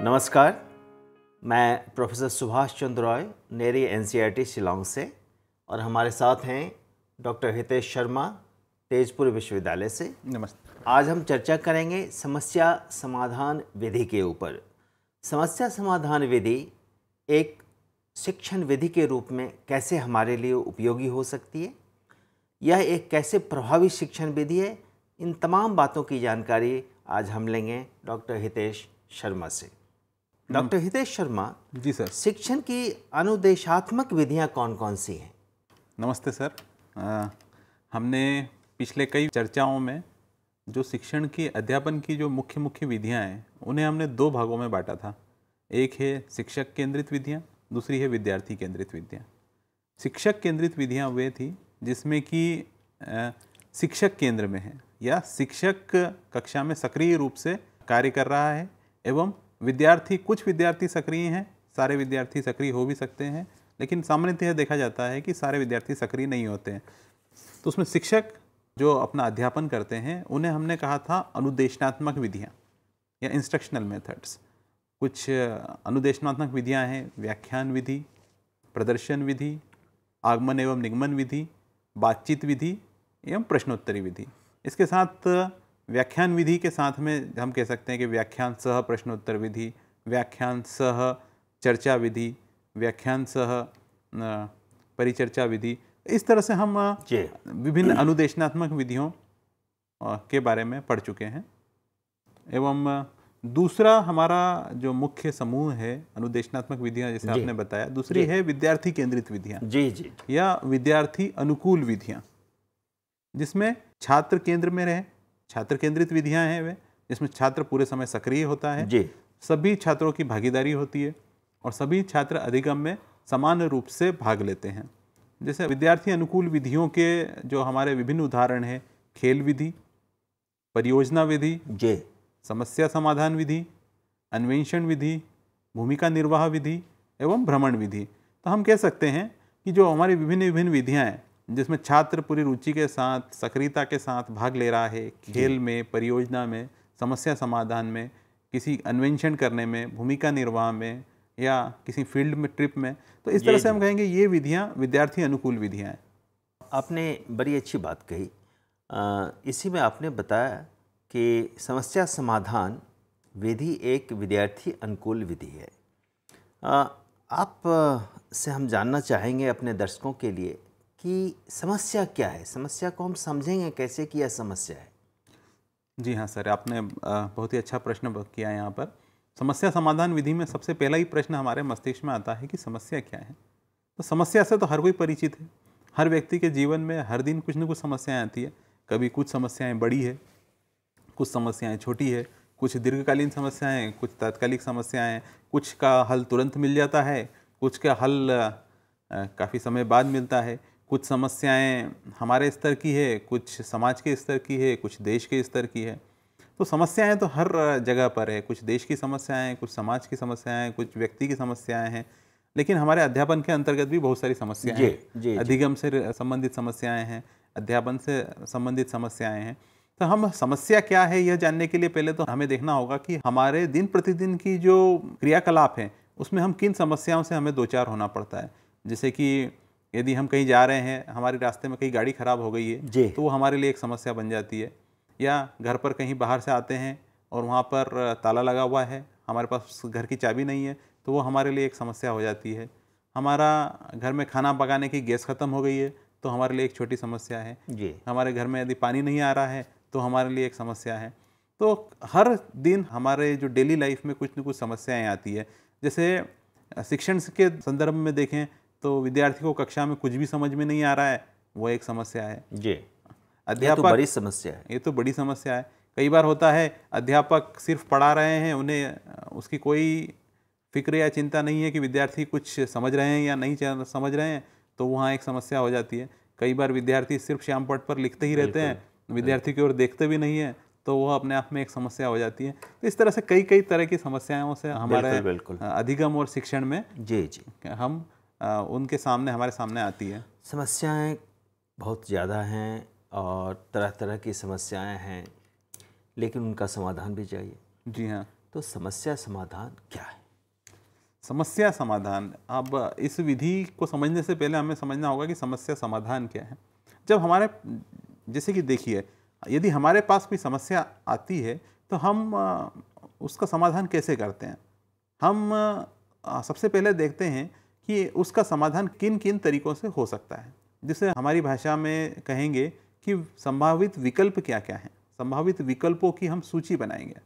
नमस्कार, मैं प्रोफेसर सुभाष चंद्र रॉय, नेरी एनसीईआरटी शिलांग से, और हमारे साथ हैं डॉक्टर हितेश शर्मा, तेजपुर विश्वविद्यालय से। नमस्ते। आज हम चर्चा करेंगे समस्या समाधान विधि के ऊपर। समस्या समाधान विधि एक शिक्षण विधि के रूप में कैसे हमारे लिए उपयोगी हो सकती है, यह एक कैसे प्रभावी शिक्षण विधि है, इन तमाम बातों की जानकारी आज हम लेंगे डॉक्टर हितेश शर्मा से। Doctor Hitesh Sharma ji sir. शिक्षण की अनुदेशात्मक विधियां कौन कौन सी हैं? नमस्ते सर। हमने पिछले कई चर्चाओं में जो शिक्षण की अध्यापन की जो मुख्य मुख्य विधियां हैं उन्हें हमने दो भागों में बांटा था। एक है शिक्षक केंद्रित विधियां, दूसरी है विद्यार्थी केंद्रित विधियां। शिक्षक केंद्रित विधियां वे थी जिसमें कि शिक्षक केंद्र में है या शिक्षक कक्षा में सक्रिय रूप से कार्य कर रहा है एवं विद्यार्थी, कुछ विद्यार्थी सक्रिय हैं, सारे विद्यार्थी सक्रिय हो भी सकते हैं, लेकिन सामान्यतः देखा जाता है कि सारे विद्यार्थी सक्रिय नहीं होते हैं। तो उसमें शिक्षक जो अपना अध्यापन करते हैं उन्हें हमने कहा था अनुदेशनात्मक विधियां या इंस्ट्रक्शनल मेथड्स। कुछ अनुदेशनात्मक विधियां हैं व्याख्यान विधि, प्रदर्शन विधि, आगमन एवं निगमन विधि, बातचीत विधि एवं प्रश्नोत्तरी विधि। इसके साथ व्याख्यान विधि के साथ में हम कह सकते हैं कि व्याख्यान सह प्रश्नोत्तर विधि, व्याख्यान सह चर्चा विधि, व्याख्यान सह परिचर्चा विधि। इस तरह से हम विभिन्न अनुदेशनात्मक विधियों के बारे में पढ़ चुके हैं। एवं दूसरा हमारा जो मुख्य समूह है अनुदेशनात्मक विधियां, जैसे आपने बताया, दूसरी है विद्यार्थी केंद्रित विधियां जी या विद्यार्थी अनुकूल विधियां, जिसमें छात्र केंद्र में रहे। छात्र केंद्रित विधियां हैं वे जिसमें छात्र पूरे समय सक्रिय होता है जी। सभी छात्रों की भागीदारी होती है और सभी छात्र अधिगम में समान रूप से भाग लेते हैं। जैसे विद्यार्थी अनुकूल विधियों के जो हमारे विभिन्न उदाहरण हैं, खेल विधि, परियोजना विधि जी, समस्या समाधान विधि, अन्वेषण विधि, भूमिका निर्वाह विधि एवं भ्रमण विधि। तो हम कह सकते हैं कि जो हमारी विभिन्न विभिन्न विधियां हैं जिसमें छात्र पूरी रुचि के साथ, सक्रियता के साथ भाग ले रहा है, खेल में, परियोजना में, समस्या समाधान में, किसी अन्वेषण करने में, भूमिका निर्वाह में या किसी फील्ड में, ट्रिप में, तो इस तरह से हम कहेंगे ये विधियां विद्यार्थी अनुकूल विधियां हैं। आपने बड़ी अच्छी बात कही। इसी में आपने बताया कि समस्या समाधान विधि एक विद्यार्थी अनुकूल विधि है। आप से हम जानना चाहेंगे अपने दर्शकों के लिए कि समस्या क्या है, समस्या को हम समझेंगे कैसे कि यह समस्या है। जी हाँ सर, आपने बहुत ही अच्छा प्रश्न किया यहाँ पर। समस्या समाधान विधि में सबसे पहला ही प्रश्न हमारे मस्तिष्क में आता है कि समस्या क्या है। तो समस्या से तो हर कोई परिचित है। हर व्यक्ति के जीवन में हर दिन कुछ न कुछ समस्याएं आती है। कभी कुछ समस्याएं बड़ी है, कुछ समस्याएं छोटी है, कुछ दीर्घकालीन समस्याएं, कुछ तात्कालिक समस्याएं, कुछ का हल तुरंत मिल जाता है, कुछ का हल काफ़ी समय बाद मिलता है। कुछ समस्याएं हमारे स्तर की है, कुछ समाज के स्तर की है, कुछ देश के स्तर की है। तो समस्याएं तो हर जगह पर है। कुछ देश की समस्याएं, कुछ समाज की समस्याएं, कुछ व्यक्ति की समस्याएं हैं। लेकिन हमारे अध्यापन के अंतर्गत भी बहुत सारी समस्याएं हैं। अधिगम से संबंधित समस्याएं हैं, अध्यापन से संबंधित समस्याएं हैं। तो हम समस्या क्या है यह जानने के लिए पहले तो हमें देखना होगा कि हमारे दिन प्रतिदिन की जो क्रियाकलाप हैं उसमें हम किन समस्याओं से हमें दो चार होना पड़ता है। जैसे कि यदि हम कहीं जा रहे हैं, हमारे रास्ते में कहीं गाड़ी खराब हो गई है तो वो हमारे लिए एक समस्या बन जाती है। या घर पर कहीं बाहर से आते हैं और वहाँ पर ताला लगा हुआ है, हमारे पास घर की चाबी नहीं है, तो वो हमारे लिए एक समस्या हो जाती है। हमारा घर में खाना पकाने की गैस ख़त्म हो गई है तो हमारे लिए एक छोटी समस्या है जी। हमारे घर में यदि पानी नहीं आ रहा है तो हमारे लिए एक समस्या है। तो हर दिन हमारे जो डेली लाइफ में कुछ न कुछ समस्याएँ आती है। जैसे शिक्षण के संदर्भ में देखें तो विद्यार्थी को कक्षा में कुछ भी समझ में नहीं आ रहा है, वो एक समस्या है जी। अध्यापक, ये तो बड़ी समस्या है। ये तो बड़ी समस्या है। कई बार होता है अध्यापक सिर्फ पढ़ा रहे हैं, उन्हें उसकी कोई फिक्र या चिंता नहीं है कि विद्यार्थी कुछ समझ रहे हैं या नहीं समझ रहे हैं, तो वहाँ एक समस्या हो जाती है। कई बार विद्यार्थी सिर्फ श्यामपट्ट पर लिखते ही रहते हैं, विद्यार्थी की ओर देखते भी नहीं है, तो वह अपने आप में एक समस्या हो जाती है। तो इस तरह से कई तरह की समस्याओं से हमारे अधिगम और शिक्षण में जी हम उनके सामने, हमारे सामने आती है। समस्याएं बहुत ज़्यादा हैं और तरह तरह की समस्याएं हैं, लेकिन उनका समाधान भी चाहिए। जी हाँ। तो समस्या समाधान क्या है? समस्या समाधान, अब इस विधि को समझने से पहले हमें समझना होगा कि समस्या समाधान क्या है। जब हमारे, जैसे कि देखिए, यदि हमारे पास कोई समस्या आती है तो हम उसका समाधान कैसे करते हैं। हम सबसे पहले देखते हैं कि उसका समाधान किन किन तरीकों से हो सकता है, जिसे हमारी भाषा में कहेंगे कि संभावित विकल्प क्या क्या हैं। संभावित विकल्पों की हम सूची बनाएंगे।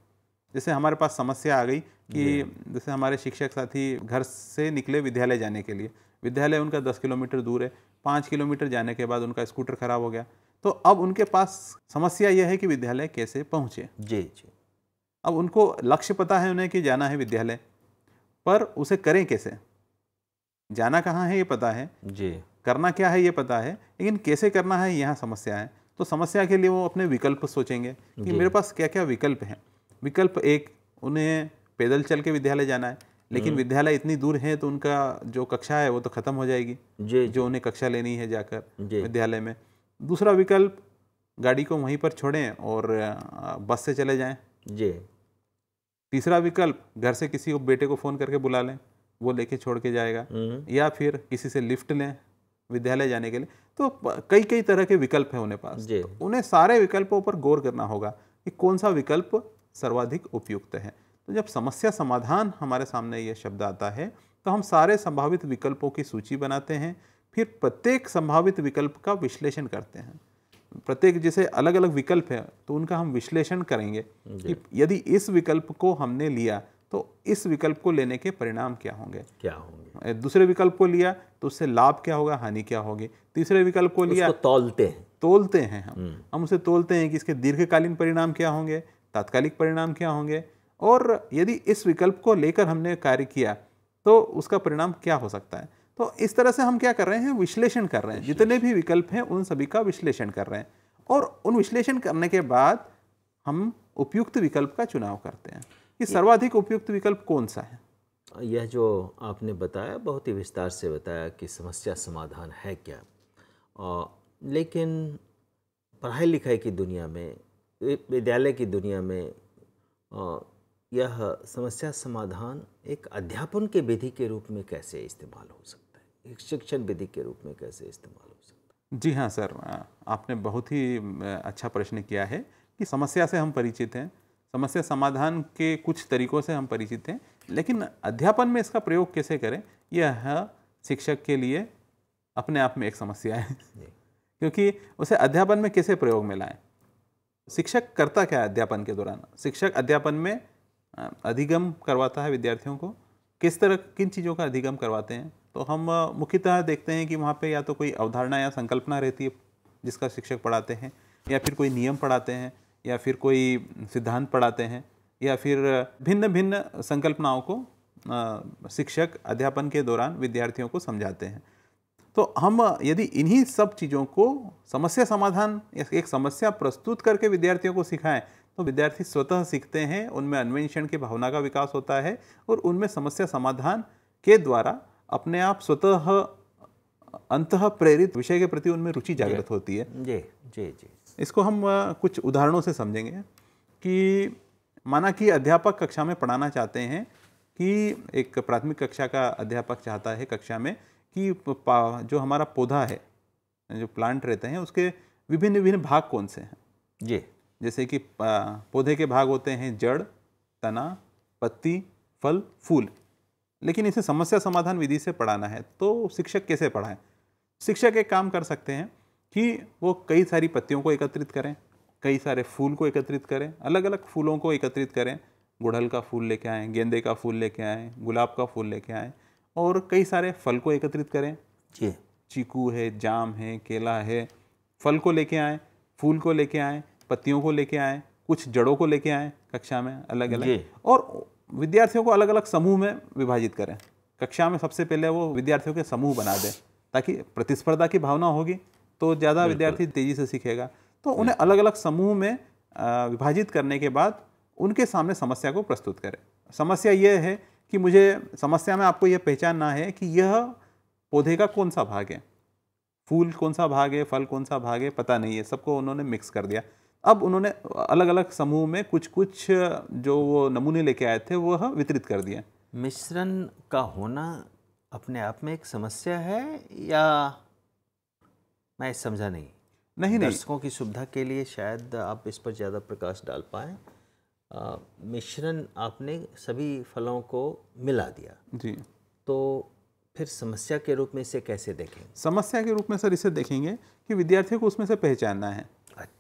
जैसे हमारे पास समस्या आ गई कि जैसे हमारे शिक्षक साथी घर से निकले विद्यालय जाने के लिए, विद्यालय उनका 10 किलोमीटर दूर है, 5 किलोमीटर जाने के बाद उनका स्कूटर खराब हो गया, तो अब उनके पास समस्या यह है कि विद्यालय कैसे पहुँचे। जी जी। अब उनको लक्ष्य पता है उन्हें कि जाना है विद्यालय, पर उसे करें कैसे। जाना कहाँ है ये पता है जी, करना क्या है ये पता है, लेकिन कैसे करना है यहाँ समस्या है। तो समस्या के लिए वो अपने विकल्प सोचेंगे कि मेरे पास क्या क्या विकल्प हैं। विकल्प एक, उन्हें पैदल चल के विद्यालय जाना है, लेकिन विद्यालय इतनी दूर है तो उनका जो कक्षा है वो तो ख़त्म हो जाएगी, जी जो उन्हें कक्षा लेनी है जाकर जी। विद्यालय में। दूसरा विकल्प, गाड़ी को वहीं पर छोड़ें और बस से चले जाएं। जी। तीसरा विकल्प, घर से किसी को, बेटे को फ़ोन करके बुला लें, वो लेके छोड़ के जाएगा, या फिर किसी से लिफ्ट लें विद्यालय जाने के लिए। तो कई कई तरह के विकल्प हैं उन्हें पास। तो उन्हें सारे विकल्पों पर गौर करना होगा कि कौन सा विकल्प सर्वाधिक उपयुक्त है। तो जब समस्या समाधान हमारे सामने ये शब्द आता है तो हम सारे संभावित विकल्पों की सूची बनाते हैं, फिर प्रत्येक संभावित विकल्प का विश्लेषण करते हैं। प्रत्येक जैसे अलग अलग विकल्प है तो उनका हम विश्लेषण करेंगे कि यदि इस विकल्प को हमने लिया तो इस विकल्प को लेने के परिणाम क्या होंगे। दूसरे विकल्प को लिया तो उससे लाभ क्या होगा, हानि क्या होगी। तीसरे विकल्प को लिया, तोलते हैं हम उसे तोलते हैं कि इसके दीर्घकालीन परिणाम क्या होंगे, तात्कालिक परिणाम क्या होंगे, और यदि इस विकल्प को लेकर हमने कार्य किया तो उसका परिणाम क्या हो सकता है। तो इस तरह से हम क्या कर रहे हैं, विश्लेषण कर रहे हैं। जितने भी विकल्प हैं उन सभी का विश्लेषण कर रहे हैं, और उन विश्लेषण करने के बाद हम उपयुक्त विकल्प का चुनाव करते हैं कि सर्वाधिक उपयुक्त विकल्प कौन सा है। यह जो आपने बताया बहुत ही विस्तार से बताया कि समस्या समाधान है क्या। लेकिन पढ़ाई लिखाई की दुनिया में, विद्यालय की दुनिया में यह समस्या समाधान एक अध्यापन के विधि के रूप में कैसे इस्तेमाल हो सकता है, एक शिक्षण विधि के रूप में कैसे इस्तेमाल हो सकता है? जी हाँ सर, आपने बहुत ही अच्छा प्रश्न किया है कि समस्या से हम परिचित हैं, समस्या समाधान के कुछ तरीकों से हम परिचित हैं, लेकिन अध्यापन में इसका प्रयोग कैसे करें, यह शिक्षक के लिए अपने आप में एक समस्या है क्योंकि उसे अध्यापन में कैसे प्रयोग में लाएं। शिक्षक करता क्या है अध्यापन के दौरान? शिक्षक अध्यापन में अधिगम करवाता है विद्यार्थियों को। किस तरह, किन चीज़ों का अधिगम करवाते हैं? तो हम मुख्यतः देखते हैं कि वहाँ पे या तो कोई अवधारणा या संकल्पना रहती है जिसका शिक्षक पढ़ाते हैं, या फिर कोई नियम पढ़ाते हैं, या फिर कोई सिद्धांत पढ़ाते हैं, या फिर भिन्न भिन्न संकल्पनाओं को शिक्षक अध्यापन के दौरान विद्यार्थियों को समझाते हैं। तो हम यदि इन्हीं सब चीज़ों को समस्या समाधान या एक समस्या प्रस्तुत करके विद्यार्थियों को सिखाएं तो विद्यार्थी स्वतः सीखते हैं, उनमें अन्वेषण की भावना का विकास होता है, और उनमें समस्या समाधान के द्वारा अपने आप स्वतः अंतः प्रेरित विषय के प्रति उनमें रुचि जागृत होती है। जी जी जी। इसको हम कुछ उदाहरणों से समझेंगे कि माना कि अध्यापक कक्षा में पढ़ाना चाहते हैं कि एक प्राथमिक कक्षा का अध्यापक चाहता है कक्षा में कि जो हमारा पौधा है, जो प्लांट रहते हैं, उसके विभिन्न विभिन्न भाग कौन से हैं। जी। जैसे कि पौधे के भाग होते हैं जड़, तना, पत्ती, फल, फूल। लेकिन इसे समस्या समाधान विधि से पढ़ाना है तो शिक्षक कैसे पढ़ाएं? शिक्षक एक काम कर सकते हैं कि वो कई सारी पत्तियों को एकत्रित करें, कई सारे फूल को एकत्रित करें, अलग अलग फूलों को एकत्रित करें। गुड़हल का फूल लेके आएँ, गेंदे का फूल लेके आएँ, गुलाब का फूल लेके आएँ, और कई सारे फल को एकत्रित करें। जी। चीकू है, जाम है, केला है। फल को लेके आएँ, फूल को लेके आएँ, पत्तियों को लेके आएँ, कुछ जड़ों को लेके आएँ कक्षा में अलग अलग, और विद्यार्थियों को अलग अलग समूह में विभाजित करें। कक्षा में सबसे पहले वो विद्यार्थियों के समूह बना दें ताकि प्रतिस्पर्धा की भावना होगी तो ज़्यादा विद्यार्थी तेज़ी से सीखेगा। तो उन्हें अलग अलग समूह में विभाजित करने के बाद उनके सामने समस्या को प्रस्तुत करें। समस्या यह है कि मुझे समस्या में आपको यह पहचानना है कि यह पौधे का कौन सा भाग है, फूल कौन सा भाग है, फल कौन सा भाग है, पता नहीं है, सबको उन्होंने मिक्स कर दिया। अब उन्होंने अलग अलग समूह में कुछ कुछ जो वो नमूने लेके आए थे वह वितरित कर दिए। मिश्रण का होना अपने आप में एक समस्या है या मैं समझा नहीं? नहीं दर्शकों की सुविधा के लिए शायद आप इस पर ज़्यादा प्रकाश डाल पाएँ। मिश्रण आपने सभी फलों को मिला दिया जी, तो फिर समस्या के रूप में इसे कैसे देखेंगे? समस्या के रूप में सर इसे देखेंगे कि विद्यार्थियों को उसमें से पहचानना है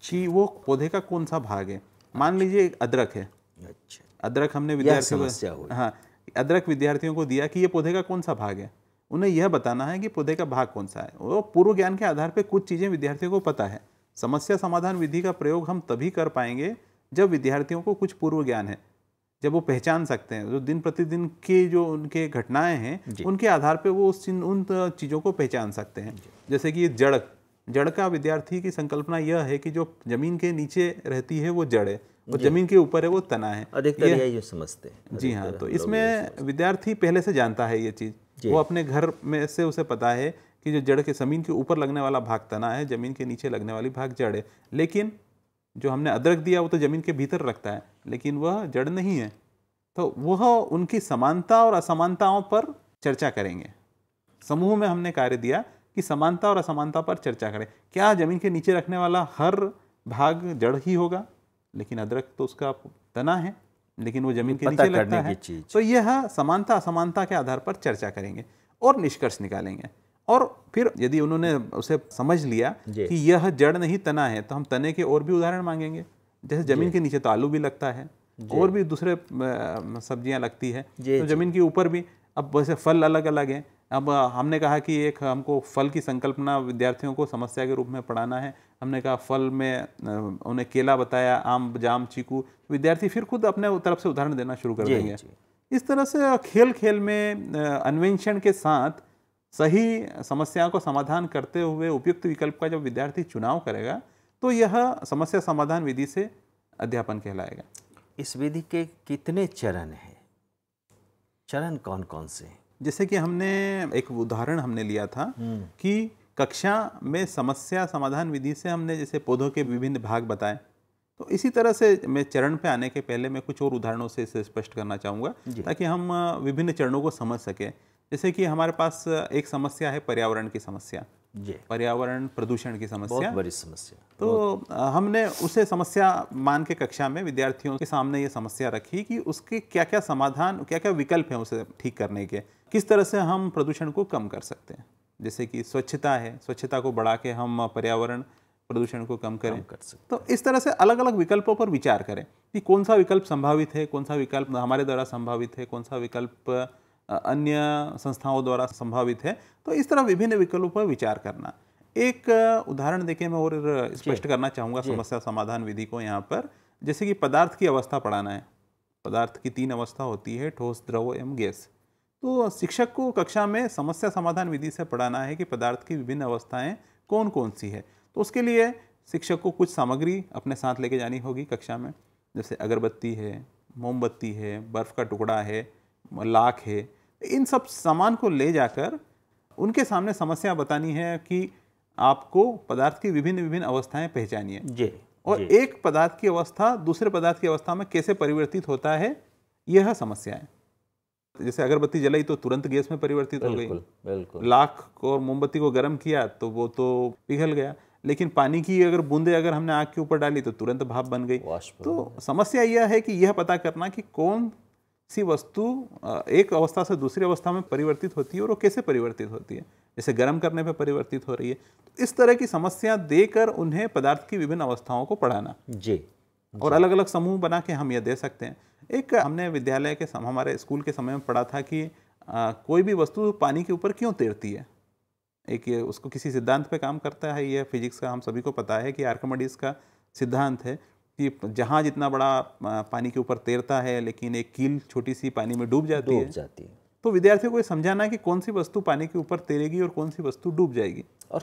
कि वो पौधे का कौन सा भाग है। मान लीजिए एक अदरक है, अच्छा, अदरक हमने यह विद्यार्थियों समस्या हुई। हाँ, अदरक विद्यार्थियों को दिया कि ये पौधे का कौन सा भाग है। उन्हें यह बताना है कि पौधे का भाग कौन सा है। वो पूर्व ज्ञान के आधार पर कुछ चीज़ें विद्यार्थियों को पता है। समस्या समाधान विधि का प्रयोग हम तभी कर पाएंगे जब विद्यार्थियों को कुछ पूर्व ज्ञान है, जब वो पहचान सकते हैं, जो दिन प्रतिदिन के जो उनके घटनाएं हैं उनके आधार पे वो उन चीज़ों को पहचान सकते हैं। जैसे कि जड़ का विद्यार्थी की संकल्पना यह है कि जो जमीन के नीचे रहती है वो जड़ है और जमीन के ऊपर है वो तना है। अधिकतर यही समझते हैं। जी हाँ, तो इसमें विद्यार्थी पहले से जानता है ये चीज़, वो अपने घर में से उसे पता है कि जो जड़ के जमीन के ऊपर लगने वाला भाग तना है, जमीन के नीचे लगने वाली भाग जड़ है। लेकिन जो हमने अदरक दिया वो तो जमीन के भीतर रखता है, लेकिन वह जड़ नहीं है। तो वह उनकी समानता और असमानताओं पर चर्चा करेंगे। समूह में हमने कार्य दिया कि समानता और असमानता पर चर्चा करें। क्या जमीन के नीचे रखने वाला हर भाग जड़ ही होगा? लेकिन अदरक तो उसका तना है, लेकिन वो जमीन के नीचे लगता है। तो यह समानता असमानता के आधार पर चर्चा करेंगे और निष्कर्ष निकालेंगे। और फिर यदि उन्होंने उसे समझ लिया कि यह जड़ नहीं तना है, तो हम तने के और भी उदाहरण मांगेंगे। जैसे जमीन के नीचे तो आलू भी लगता है और भी दूसरे सब्जियां लगती है, तो जमीन के ऊपर भी। अब वैसे फल अलग अलग हैं। अब हमने कहा कि एक हमको फल की संकल्पना विद्यार्थियों को समस्या के रूप में पढ़ाना है। हमने कहा फल में उन्हें केला बताया, आम, जाम, चीकू। विद्यार्थी फिर खुद अपने तरफ से उदाहरण देना शुरू कर देंगे। इस तरह से खेल खेल में अन्वेषण के साथ सही समस्या को समाधान करते हुए उपयुक्त विकल्प का जब विद्यार्थी चुनाव करेगा तो यह समस्या समाधान विधि से अध्यापन कहलाएगा। इस विधि के कितने चरण हैं? चरण कौन कौन से हैं? जैसे कि हमने एक उदाहरण हमने लिया था कि कक्षा में समस्या समाधान विधि से हमने जैसे पौधों के विभिन्न भाग बताए, तो इसी तरह से मैं चरण पे आने के पहले मैं कुछ और उदाहरणों से इसे स्पष्ट करना चाहूँगा ताकि हम विभिन्न चरणों को समझ सकें। जैसे कि हमारे पास एक समस्या है पर्यावरण की समस्या, पर्यावरण प्रदूषण की समस्या, बहुत बड़ी समस्या। तो हमने उसे समस्या मान के कक्षा में विद्यार्थियों के सामने ये समस्या रखी कि उसके क्या क्या समाधान, क्या क्या विकल्प हैं उसे ठीक करने के, किस तरह से हम प्रदूषण को कम कर सकते हैं। जैसे कि स्वच्छता है, स्वच्छता को बढ़ा के हम पर्यावरण प्रदूषण को कम करें। तो इस तरह से अलग अलग विकल्पों पर विचार करें कि कौन सा विकल्प संभावित है, कौन सा विकल्प हमारे द्वारा संभावित है, कौन सा विकल्प अन्य संस्थाओं द्वारा संभावित है। तो इस तरह विभिन्न विकल्पों पर विचार करना। एक उदाहरण देके मैं और स्पष्ट करना चाहूँगा समस्या समाधान विधि को यहाँ पर। जैसे कि पदार्थ की अवस्था पढ़ाना है। पदार्थ की 3 अवस्था होती है, ठोस, द्रव एवं गैस। तो शिक्षक को कक्षा में समस्या समाधान विधि से पढ़ाना है कि पदार्थ की विभिन्न अवस्थाएं कौन कौन सी है। तो उसके लिए शिक्षक को कुछ सामग्री अपने साथ लेके जानी होगी कक्षा में। जैसे अगरबत्ती है, मोमबत्ती है, बर्फ़ का टुकड़ा है, लाख है। इन सब सामान को ले जाकर उनके सामने समस्या बतानी है कि आपको पदार्थ की विभिन्न अवस्थाएं पहचानिए और एक पदार्थ की अवस्था दूसरे पदार्थ की अवस्था में कैसे परिवर्तित होता है, यह समस्या है। जैसे अगरबत्ती जलाई तो तुरंत गैस में परिवर्तित हो गई। लाख और मोमबत्ती को गर्म किया तो वो तो पिघल गया, लेकिन पानी की अगर बूंदे अगर हमने आग के ऊपर डाली तो तुरंत भाप बन गई। तो समस्या यह है कि यह पता करना कि कौन सी वस्तु एक अवस्था से दूसरी अवस्था में परिवर्तित होती है और वो कैसे परिवर्तित होती है। जैसे गर्म करने पे परिवर्तित हो रही है। तो इस तरह की समस्या देकर उन्हें पदार्थ की विभिन्न अवस्थाओं को पढ़ाना और अलग अलग समूह बना के हम यह दे सकते हैं। एक हमने विद्यालय के हमारे स्कूल के समय में पढ़ा था कि कोई भी वस्तु पानी के ऊपर क्यों तैरती है। एक उसको किसी सिद्धांत पे काम करता है। यह फिजिक्स का हम सभी को पता है कि आर्किमिडीज का सिद्धांत है कि जहाज इतना बड़ा पानी के ऊपर तैरता है लेकिन एक कील छोटी सी पानी में डूब जाती है। तो विद्यार्थियों को ये समझाना है कि कौन सी वस्तु पानी के ऊपर तैरेगी और कौन सी वस्तु डूब जाएगी और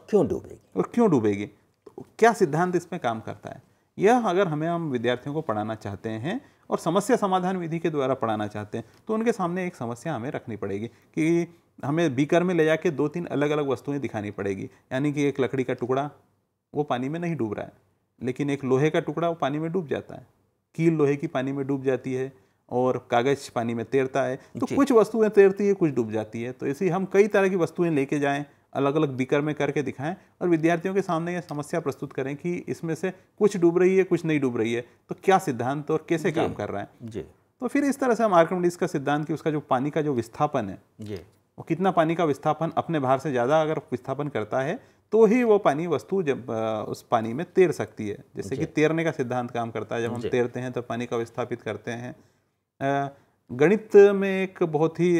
क्यों डूबेगी तो क्या सिद्धांत इसमें काम करता है। यह अगर हम विद्यार्थियों को पढ़ाना चाहते हैं और समस्या समाधान विधि के द्वारा पढ़ाना चाहते हैं तो उनके सामने एक समस्या हमें रखनी पड़ेगी कि हमें बीकर में ले जाके 2-3 अलग अलग वस्तुएं दिखानी पड़ेगी। यानी कि एक लकड़ी का टुकड़ा वो पानी में नहीं डूब रहा है, लेकिन एक लोहे का टुकड़ा वो पानी में डूब जाता है, कील लोहे की पानी में डूब जाती है और कागज पानी में तैरता है। तो कुछ वस्तुएं तैरती है, कुछ डूब जाती है। तो ऐसे हम कई तरह की वस्तुएं लेके जाएं, अलग अलग बीकर में करके दिखाएं और विद्यार्थियों के सामने ये समस्या प्रस्तुत करें कि इसमें से कुछ डूब रही है, कुछ नहीं डूब रही है, तो क्या सिद्धांत और कैसे काम कर रहा है। जी। तो फिर इस तरह से हम आर्किमिडीज का सिद्धांत कि उसका जो पानी का जो विस्थापन है, वो कितना पानी का विस्थापन अपने भार से ज़्यादा अगर विस्थापन करता है तो ही वो पानी वस्तु जब उस पानी में तैर सकती है। जैसे कि तैरने का सिद्धांत काम करता है, जब हम तैरते हैं तो पानी का विस्थापित करते हैं। गणित में एक बहुत ही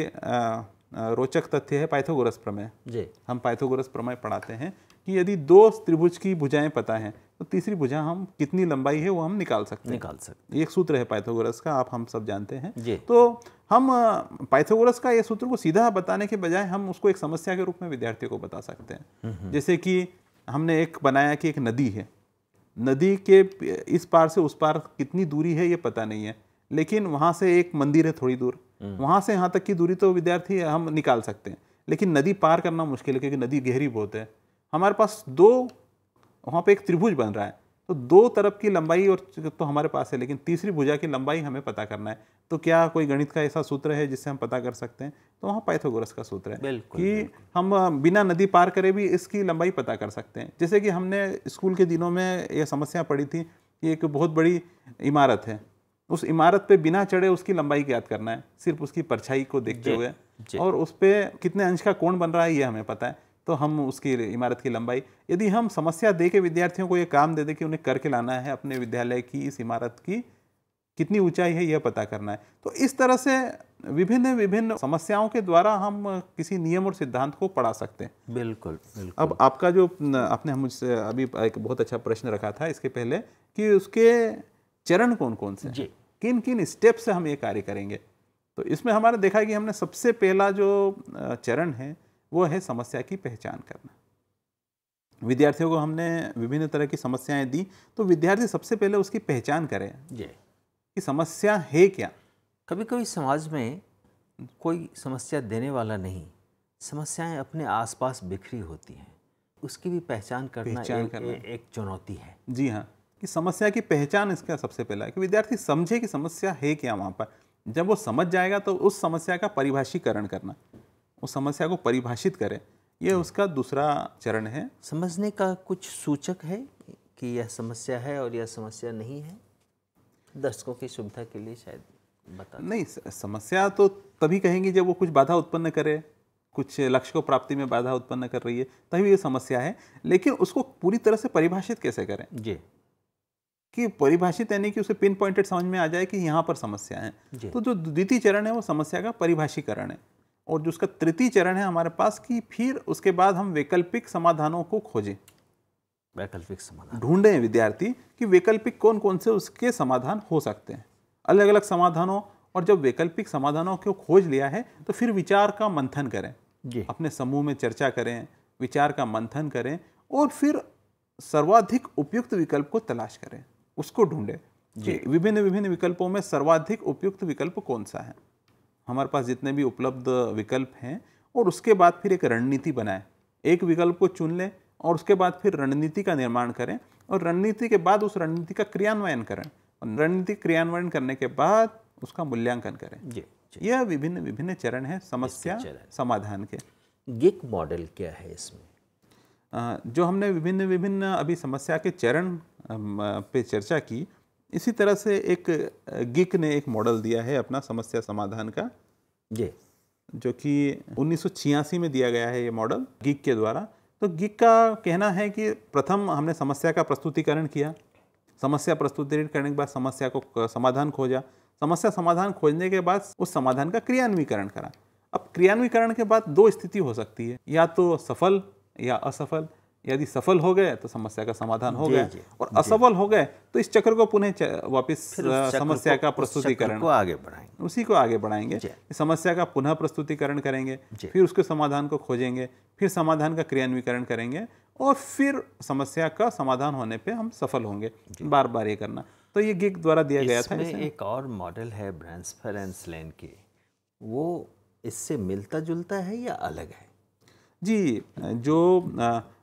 रोचक तथ्य है पाइथागोरस प्रमेय। हम पाइथागोरस प्रमेय पढ़ाते हैं कि यदि दो त्रिभुज की भुजाएं पता है तो तीसरी भुजा हम कितनी लंबाई है वो हम निकाल सकते हैं। ये एक सूत्र है पाइथागोरस का, आप हम सब जानते हैं। तो हम पाइथागोरस का ये सूत्र को सीधा बताने के बजाय हम उसको एक समस्या के रूप में विद्यार्थियों को बता सकते हैं। जैसे कि हमने एक बनाया कि एक नदी है, नदी के इस पार से उस पार कितनी दूरी है ये पता नहीं है, लेकिन वहाँ से एक मंदिर है थोड़ी दूर, वहाँ से यहाँ तक की दूरी तो विद्यार्थी हम निकाल सकते हैं। लेकिन नदी पार करना मुश्किल है क्योंकि नदी गहरी बहुत है। हमारे पास वहाँ पे एक त्रिभुज बन रहा है, तो दो तरफ की लंबाई और तो हमारे पास है, लेकिन तीसरी भुजा की लंबाई हमें पता करना है। तो क्या कोई गणित का ऐसा सूत्र है जिससे हम पता कर सकते हैं? तो वहाँ पाइथागोरस का सूत्र है कि हम बिना नदी पार करे भी इसकी लंबाई पता कर सकते हैं। जैसे कि हमने स्कूल के दिनों में यह समस्या पढ़ी थी कि एक बहुत बड़ी इमारत है, उस इमारत पे बिना चढ़े उसकी लंबाई ज्ञात करना है, सिर्फ उसकी परछाई को देखते हुए, और उस पर कितने अंश का कोण बन रहा है ये हमें पता है, तो हम उसकी इमारत की लंबाई, यदि हम समस्या दे के विद्यार्थियों को ये काम दे दे कि उन्हें करके लाना है अपने विद्यालय की इस इमारत की कितनी ऊंचाई है यह पता करना है, तो इस तरह से विभिन्न विभिन्न समस्याओं के द्वारा हम किसी नियम और सिद्धांत को पढ़ा सकते हैं। बिल्कुल, बिल्कुल। अब आपका जो आपने मुझसे अभी एक बहुत अच्छा प्रश्न रखा था इसके पहले कि उसके चरण कौन कौन से, किन किन स्टेप से हम ये कार्य करेंगे, तो इसमें हमारा देखा है कि हमने सबसे पहला जो चरण है वो है समस्या की पहचान करना। विद्यार्थियों को हमने विभिन्न तरह की समस्याएं दी, तो विद्यार्थी सबसे पहले उसकी पहचान करें कि समस्या है क्या। कभी कभी समाज में कोई समस्या देने वाला नहीं, समस्याएं अपने आसपास बिखरी होती हैं, उसकी भी पहचान करना एक चुनौती है। जी हाँ, कि समस्या की पहचान इसका सबसे पहला है कि विद्यार्थी समझे कि समस्या है क्या वहाँ पर। जब वो समझ जाएगा तो उस समस्या का परिभाषीकरण करना, उस समस्या को परिभाषित करे, ये उसका दूसरा चरण है। समझने का कुछ सूचक है कि यह समस्या है और यह समस्या नहीं है? दर्शकों की सुविधा के लिए शायद बता नहीं, समस्या तो तभी कहेंगे जब वो कुछ बाधा उत्पन्न करे, कुछ लक्ष्य को प्राप्ति में बाधा उत्पन्न कर रही है, तभी ये समस्या है। लेकिन उसको पूरी तरह से परिभाषित कैसे करें कि परिभाषित यानी कि उसे पिन पॉइंटेड समझ में आ जाए कि यहाँ पर समस्या है। तो जो द्वितीय चरण है वो समस्या का परिभाषीकरण है, और जो उसका तृतीय चरण है हमारे पास कि फिर उसके बाद हम वैकल्पिक समाधानों को खोजें, वैकल्पिक समाधान ढूंढें विद्यार्थी कि वैकल्पिक कौन कौन से उसके समाधान हो सकते हैं, अलग अलग समाधानों। और जब वैकल्पिक समाधानों को खोज लिया है तो फिर विचार का मंथन करें, अपने समूह में चर्चा करें, विचार का मंथन करें, और फिर सर्वाधिक उपयुक्त विकल्प को तलाश करें, उसको ढूंढें कि विभिन्न विभिन्न विकल्पों में सर्वाधिक उपयुक्त विकल्प कौन सा है, हमारे पास जितने भी उपलब्ध विकल्प हैं, और उसके बाद फिर एक रणनीति बनाएं। एक विकल्प को चुन लें और उसके बाद फिर रणनीति का निर्माण करें, और रणनीति के बाद उस रणनीति का क्रियान्वयन करें, और रणनीति क्रियान्वयन करने के बाद उसका मूल्यांकन करें। यह विभिन्न विभिन्न चरण है समस्या समाधान के। गिक मॉडल क्या है इसमें? जो हमने विभिन्न विभिन्न अभी समस्या के चरण पे चर्चा की, इसी तरह से एक गिक ने एक मॉडल दिया है अपना समस्या समाधान का, जो कि 1986 में दिया गया है ये मॉडल गिक के द्वारा। तो गिक का कहना है कि प्रथम हमने समस्या का प्रस्तुतिकरण किया, समस्या प्रस्तुतिकरण करने के बाद समस्या को समाधान खोजा, समस्या समाधान खोजने के बाद उस समाधान का क्रियान्वीकरण करा। अब क्रियान्वीकरण के बाद दो स्थिति हो सकती है, या तो सफल या असफल। यदि सफल हो गए तो समस्या का समाधान हो गया, और असफल हो गए तो इस चक्र को पुनः वापस समस्या का प्रस्तुतिकरण आगे बढ़ाएंगे, उसी को आगे बढ़ाएंगे। समस्या का पुनः प्रस्तुतिकरण करेंगे, फिर उसके समाधान को खोजेंगे, फिर समाधान का क्रियान्वीकरण करेंगे, और फिर समस्या का समाधान होने पे हम सफल होंगे। बार बार ये करना। तो ये गिक द्वारा दिया गया था। इसमें एक और मॉडल है ब्रांस्फर एंड स्लेन के, वो इससे मिलता जुलता है या अलग है? जी, जो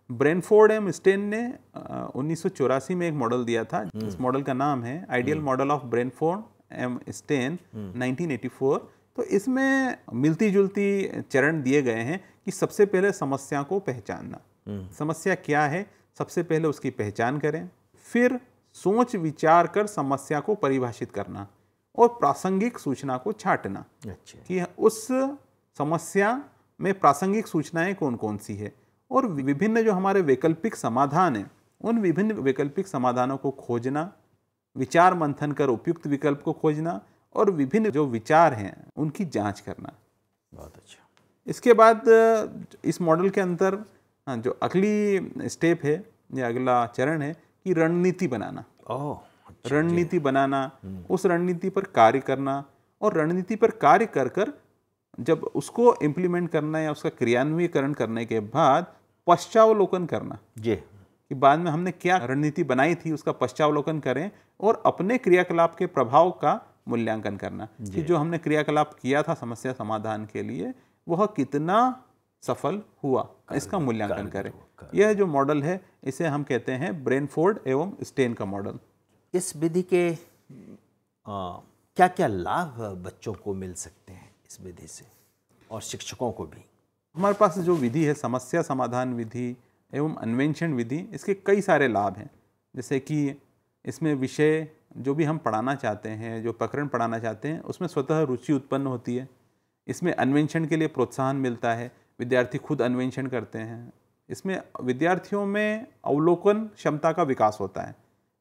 ब्रेनफोर्ड एवं स्टेन ने 1984 में एक मॉडल दिया था। इस मॉडल का नाम है आइडियल मॉडल ऑफ ब्रेनफोर्ड एवं स्टेन 1984। तो इसमें मिलती जुलती चरण दिए गए हैं कि सबसे पहले समस्या को पहचानना, समस्या क्या है सबसे पहले उसकी पहचान करें, फिर सोच विचार कर समस्या को परिभाषित करना और प्रासंगिक सूचना को छांटना। अच्छा। कि उस समस्या में प्रासंगिक सूचनाएं कौन कौन सी है, और विभिन्न जो हमारे वैकल्पिक समाधान हैं उन विभिन्न वैकल्पिक समाधानों को खोजना, विचार मंथन कर उपयुक्त विकल्प को खोजना और विभिन्न जो विचार हैं उनकी जांच करना। बहुत अच्छा। इसके बाद इस मॉडल के अंदर जो अगली स्टेप है या अगला चरण है कि रणनीति बनाना। अच्छा, रणनीति बनाना, उस रणनीति पर कार्य करना और रणनीति पर कार्य कर कर जब उसको इम्प्लीमेंट करना या उसका क्रियान्वयीकरण करने के बाद पश्चावलोकन करना जी, कि बाद में हमने क्या रणनीति बनाई थी उसका पश्चावलोकन करें और अपने क्रियाकलाप के प्रभाव का मूल्यांकन करना कि जो हमने क्रियाकलाप किया था समस्या समाधान के लिए वह कितना सफल हुआ, इसका मूल्यांकन करें। यह जो मॉडल है इसे हम कहते हैं ब्रेनफोर्ड एवं स्टेन का मॉडल। इस विधि के क्या क्या लाभ बच्चों को मिल सकते हैं इस विधि से और शिक्षकों को भी? हमारे पास जो विधि है समस्या समाधान विधि एवं अन्वेषण विधि, इसके कई सारे लाभ हैं। जैसे कि इसमें विषय जो भी हम पढ़ाना चाहते हैं, जो प्रकरण पढ़ाना चाहते हैं, उसमें स्वतः रुचि उत्पन्न होती है। इसमें अन्वेषण के लिए प्रोत्साहन मिलता है, विद्यार्थी खुद अन्वेषण करते हैं। इसमें विद्यार्थियों में अवलोकन क्षमता का विकास होता है,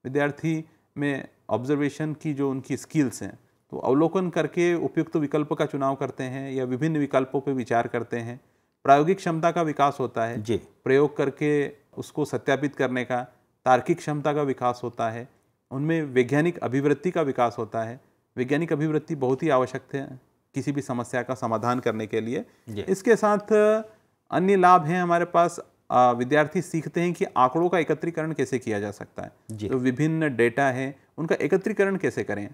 विद्यार्थी में ऑब्जर्वेशन की जो उनकी स्किल्स हैं तो अवलोकन करके उपयुक्त विकल्प का चुनाव करते हैं या विभिन्न विकल्पों पर विचार करते हैं। प्रायोगिक क्षमता का विकास होता है जी, प्रयोग करके उसको सत्यापित करने का। तार्किक क्षमता का विकास होता है, उनमें वैज्ञानिक अभिवृत्ति का विकास होता है। वैज्ञानिक अभिवृत्ति बहुत ही आवश्यक है किसी भी समस्या का समाधान करने के लिए। इसके साथ अन्य लाभ हैं हमारे पास। विद्यार्थी सीखते हैं कि आंकड़ों का एकत्रीकरण कैसे किया जा सकता है, जो विभिन्न डेटा है उनका एकत्रीकरण कैसे करें,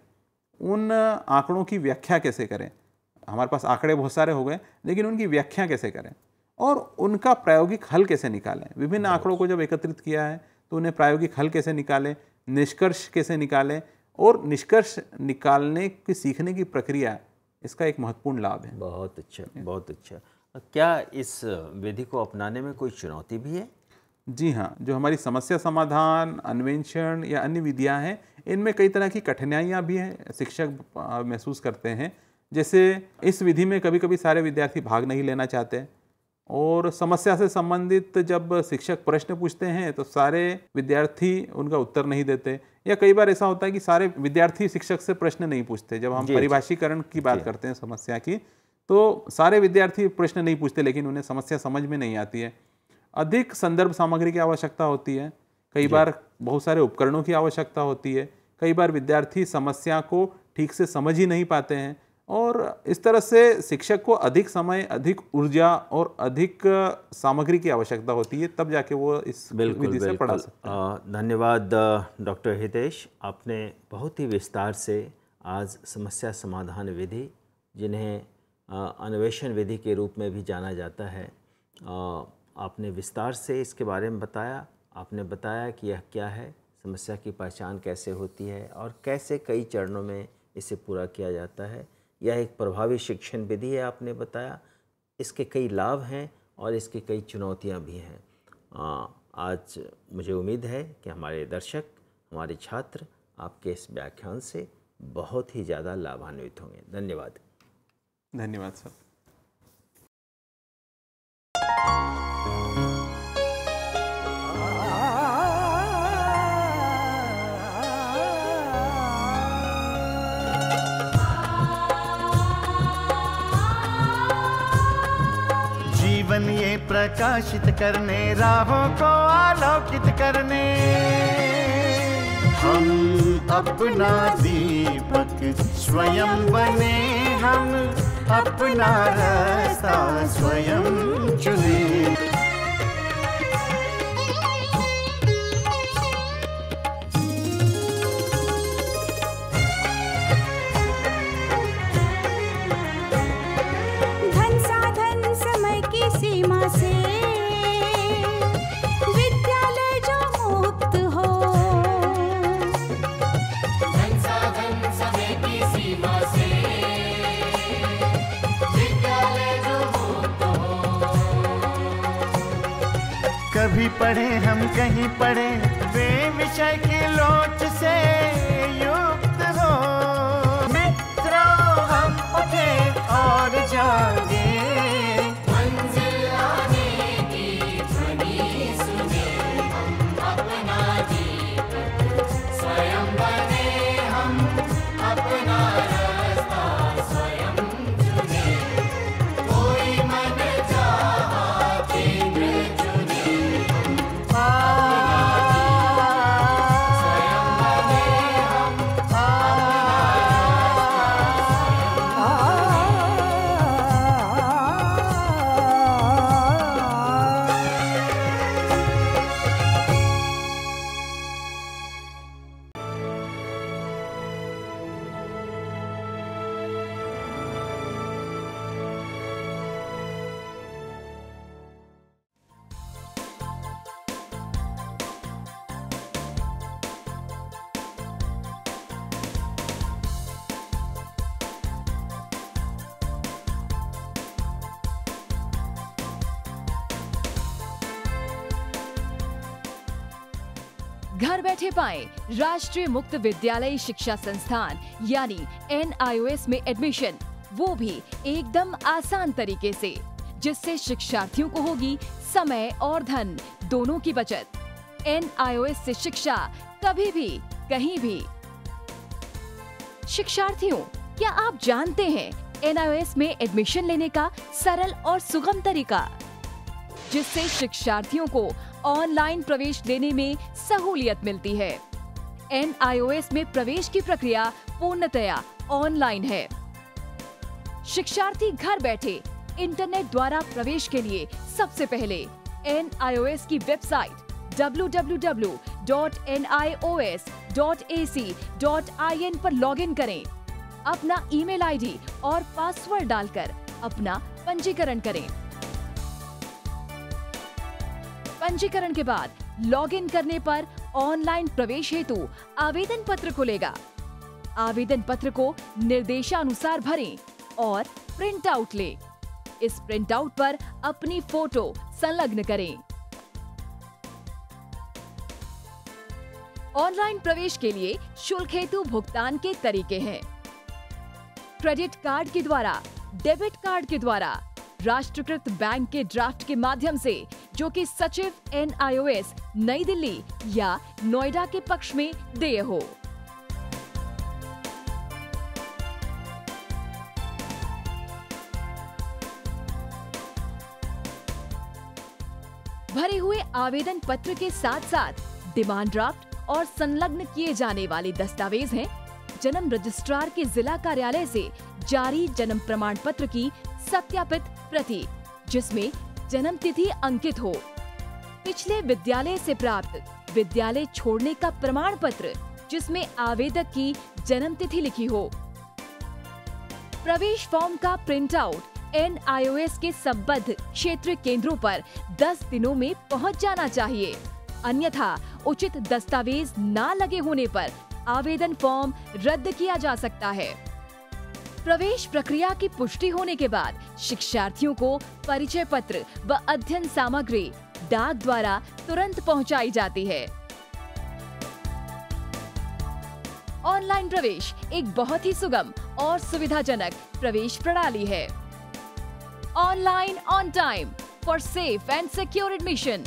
उन आंकड़ों की व्याख्या कैसे करें। हमारे पास आंकड़े बहुत सारे हो गए लेकिन उनकी व्याख्या कैसे करें और उनका प्रायोगिक हल कैसे निकालें। विभिन्न आंकड़ों को जब एकत्रित किया है तो उन्हें प्रायोगिक हल कैसे निकालें, निष्कर्ष कैसे निकालें, और निष्कर्ष निकालने की सीखने की प्रक्रिया इसका एक महत्वपूर्ण लाभ है। बहुत अच्छा, बहुत अच्छा। क्या इस विधि को अपनाने में कोई चुनौती भी है? जी हाँ, जो हमारी समस्या समाधान, अन्वेषण या अन्य विधियां हैं इनमें कई तरह की कठिनाइयां भी हैं, शिक्षक महसूस करते हैं। जैसे इस विधि में कभी कभी सारे विद्यार्थी भाग नहीं लेना चाहते और समस्या से संबंधित जब शिक्षक प्रश्न पूछते हैं तो सारे विद्यार्थी उनका उत्तर नहीं देते, या कई बार ऐसा होता है कि सारे विद्यार्थी शिक्षक से प्रश्न नहीं पूछते। जब हम परिभाषीकरण की बात करते हैं समस्या की तो सारे विद्यार्थी प्रश्न नहीं पूछते लेकिन उन्हें समस्या समझ में नहीं आती है। अधिक संदर्भ सामग्री की आवश्यकता होती है, कई बार बहुत सारे उपकरणों की आवश्यकता होती है, कई बार विद्यार्थी समस्या को ठीक से समझ ही नहीं पाते हैं और इस तरह से शिक्षक को अधिक समय, अधिक ऊर्जा और अधिक सामग्री की आवश्यकता होती है, तब जाके वो इस विधि से पढ़ा सकते हैं। धन्यवाद डॉक्टर हितेश, आपने बहुत ही विस्तार से आज समस्या समाधान विधि, जिन्हें अन्वेषण विधि के रूप में भी जाना जाता है, आपने विस्तार से इसके बारे में बताया। आपने बताया कि यह क्या है, समस्या की पहचान कैसे होती है और कैसे कई चरणों में इसे पूरा किया जाता है। यह एक प्रभावी शिक्षण विधि है, आपने बताया। इसके कई लाभ हैं और इसकी कई चुनौतियां भी हैं। आज मुझे उम्मीद है कि हमारे दर्शक, हमारे छात्र आपके इस व्याख्यान से बहुत ही ज़्यादा लाभान्वित होंगे। धन्यवाद। धन्यवाद सर। जीवन ये प्रकाशित करने, राहों को आलोकित करने, हम अपना दीपक स्वयं बने, हम अपना रास्ता स्वयं चुने। धन साधन समय की सीमा से भी पढ़े हम कहीं पढ़े, वे विषय की लोच से युक्त हो। मित्रों हम उठे और जागे, मंजिल आने की ध्वनि सुने, हम अपना दीपक स्वयं बने, हम अपना रास्ता स्वयं चुने, कोई मन चाहा केंद्र चुने, स्वयं बने, हम घर बैठे पाएं राष्ट्रीय मुक्त विद्यालय शिक्षा संस्थान यानी NIOS में एडमिशन, वो भी एकदम आसान तरीके से, जिससे शिक्षार्थियों को होगी समय और धन दोनों की बचत। NIOS से शिक्षा कभी भी कहीं भी। शिक्षार्थियों, क्या आप जानते हैं NIOS में एडमिशन लेने का सरल और सुगम तरीका, जिससे शिक्षार्थियों को ऑनलाइन प्रवेश लेने में सहूलियत मिलती है। NIOS में प्रवेश की प्रक्रिया पूर्णतया ऑनलाइन है। शिक्षार्थी घर बैठे इंटरनेट द्वारा प्रवेश के लिए सबसे पहले NIOS की वेबसाइट www.nios.ac.in पर लॉगिन करें। अपना ईमेल आईडी और पासवर्ड डालकर अपना पंजीकरण करें। पंजीकरण के बाद लॉगिन करने पर ऑनलाइन प्रवेश हेतु आवेदन पत्र खुलेगा। आवेदन पत्र को निर्देशानुसार भरें और प्रिंट आउट लें। इस प्रिंट आउट पर अपनी फोटो संलग्न करें। ऑनलाइन प्रवेश के लिए शुल्क हेतु भुगतान के तरीके हैं: क्रेडिट कार्ड के द्वारा, डेबिट कार्ड के द्वारा, राष्ट्रीयकृत बैंक के ड्राफ्ट के माध्यम से, जो कि सचिव NIOS नई दिल्ली या नोएडा के पक्ष में देय हो। भरे हुए आवेदन पत्र के साथ साथ डिमांड ड्राफ्ट और संलग्न किए जाने वाले दस्तावेज हैं: जन्म रजिस्ट्रार के जिला कार्यालय से जारी जन्म प्रमाण पत्र की सत्यापित प्रति, जिसमें जन्म तिथि अंकित हो, पिछले विद्यालय से प्राप्त विद्यालय छोड़ने का प्रमाण पत्र, जिसमें आवेदक की जन्म तिथि लिखी हो। प्रवेश फॉर्म का प्रिंट आउट NIOS के संबद्ध क्षेत्रीय केंद्रों पर 10 दिनों में पहुंच जाना चाहिए, अन्यथा उचित दस्तावेज न लगे होने पर आवेदन फॉर्म रद्द किया जा सकता है। प्रवेश प्रक्रिया की पुष्टि होने के बाद शिक्षार्थियों को परिचय पत्र व अध्ययन सामग्री डाक द्वारा तुरंत पहुंचाई जाती है। ऑनलाइन प्रवेश एक बहुत ही सुगम और सुविधाजनक प्रवेश प्रणाली है। Online on time for safe and secure admission.